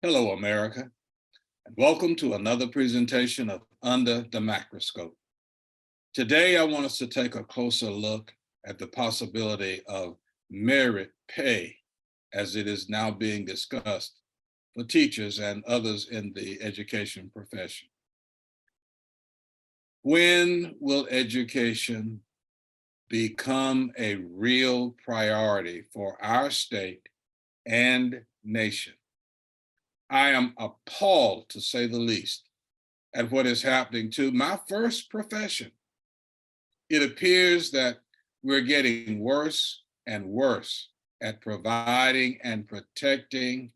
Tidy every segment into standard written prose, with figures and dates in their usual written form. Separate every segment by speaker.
Speaker 1: Hello, America, and welcome to another presentation of Under the Macroscope. Today, I want us to take a closer look at the possibility of merit pay as it is now being discussed for teachers and others in the education profession. When will education become a real priority for our state and nation? I am appalled, to say the least, at what is happening to my first profession. It appears that we're getting worse and worse at providing and protecting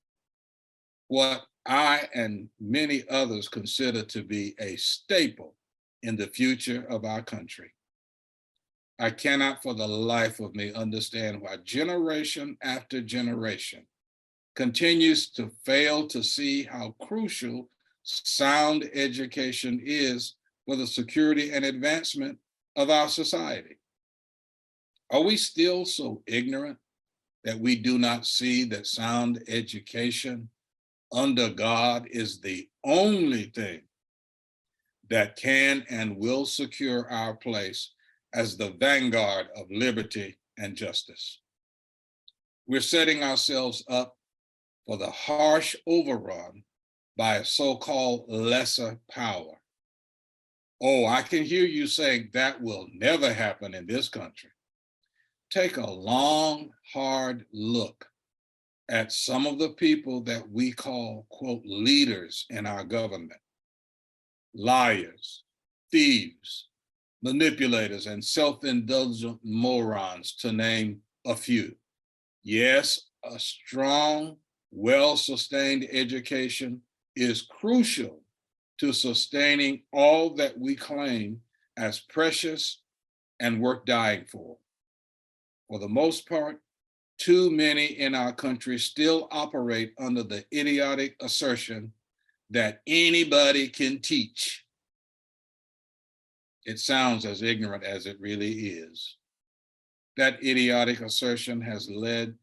Speaker 1: what I and many others consider to be a staple in the future of our country. I cannot for the life of me understand why generation after generation continues to fail to see how crucial sound education is for the security and advancement of our society. Are we still so ignorant that we do not see that sound education under God is the only thing that can and will secure our place as the vanguard of liberty and justice? We're setting ourselves up for the harsh overrun by a so-called lesser power. Oh, I can hear you saying that will never happen in this country. Take a long, hard look at some of the people that we call, quote, leaders in our government. Liars, thieves, manipulators, and self-indulgent morons, to name a few. Yes, a strong, well-sustained education is crucial to sustaining all that we claim as precious and worth dying for. For the most part, too many in our country still operate under the idiotic assertion that anybody can teach. It sounds as ignorant as it really is. That idiotic assertion has led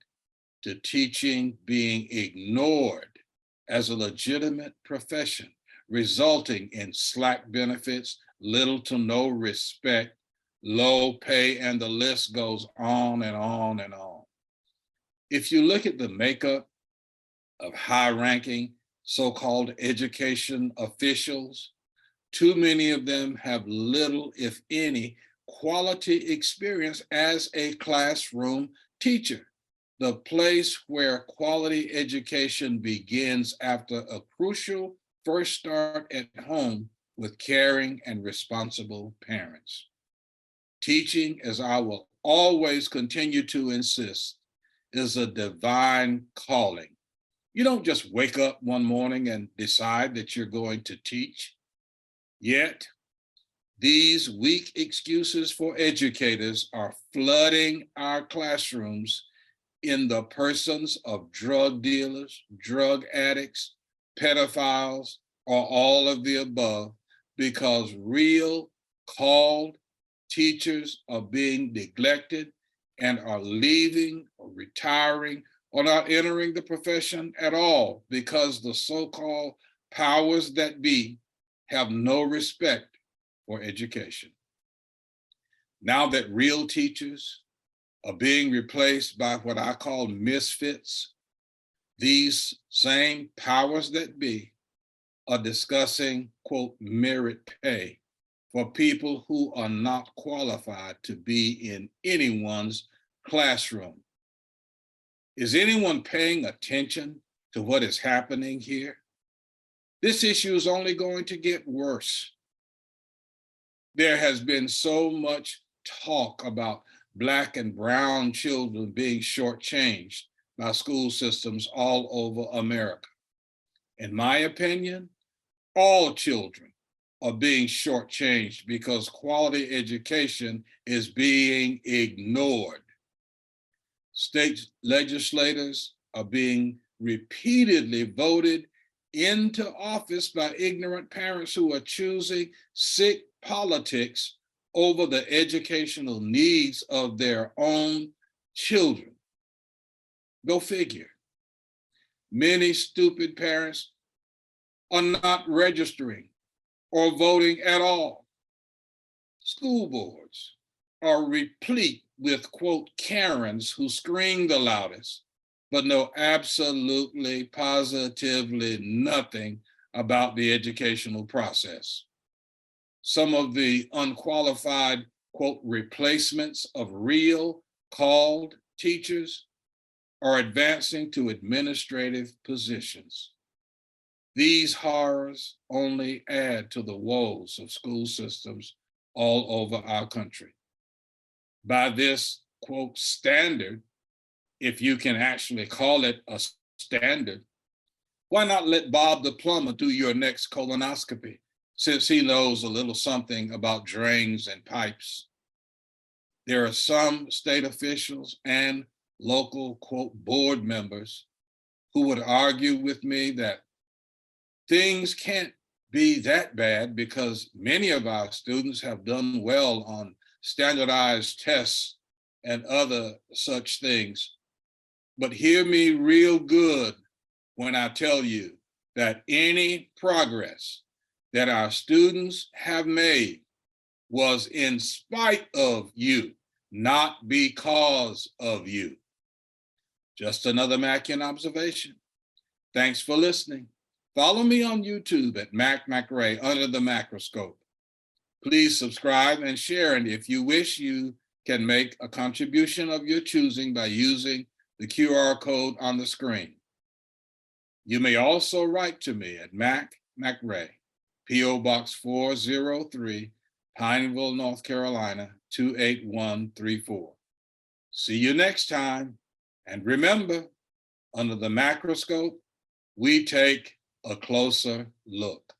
Speaker 1: to teaching being ignored as a legitimate profession, resulting in slack benefits, little to no respect, low pay, and the list goes on and on and on. If you look at the makeup of high-ranking so-called education officials, too many of them have little, if any, quality experience as a classroom teacher. The place where quality education begins after a crucial first start at home with caring and responsible parents. Teaching, as I will always continue to insist, is a divine calling. You don't just wake up one morning and decide that you're going to teach. Yet, these weak excuses for educators are flooding our classrooms in the persons of drug dealers, drug addicts, pedophiles, or all of the above, because real called teachers are being neglected and are leaving or retiring or not entering the profession at all because the so-called powers that be have no respect for education. Now that real teachers are being replaced by what I call misfits, these same powers that be are discussing, quote, merit pay for people who are not qualified to be in anyone's classroom. Is anyone paying attention to what is happening here? This issue is only going to get worse. There has been so much talk about Black and brown children being shortchanged by school systems all over America. In my opinion, all children are being shortchanged because quality education is being ignored. State legislators are being repeatedly voted into office by ignorant parents who are choosing sick politics over the educational needs of their own children. Go figure. many stupid parents are not registering or voting at all. School boards are replete with, quote, Karens who scream the loudest, but know absolutely, positively nothing about the educational process. Some of the unqualified, quote, replacements of real called teachers are advancing to administrative positions. These horrors only add to the woes of school systems all over our country. By this, quote, standard, if you can actually call it a standard, why not let Bob the plumber do your next colonoscopy, since he knows a little something about drains and pipes? There are some state officials and local, quote, board members who would argue with me that things can't be that bad because many of our students have done well on standardized tests and other such things. But hear me real good when I tell you that any progress that our students have made was in spite of you, not because of you. Just another Mackian observation. Thanks for listening. Follow me on YouTube at MacRay under the Mackroscope. Please subscribe and share, and if you wish, you can make a contribution of your choosing by using the QR code on the screen. You may also write to me at MacRay, P.O. Box 403, Pineville, North Carolina, 28134. See you next time. And remember, under the Mackroscope, we take a closer look.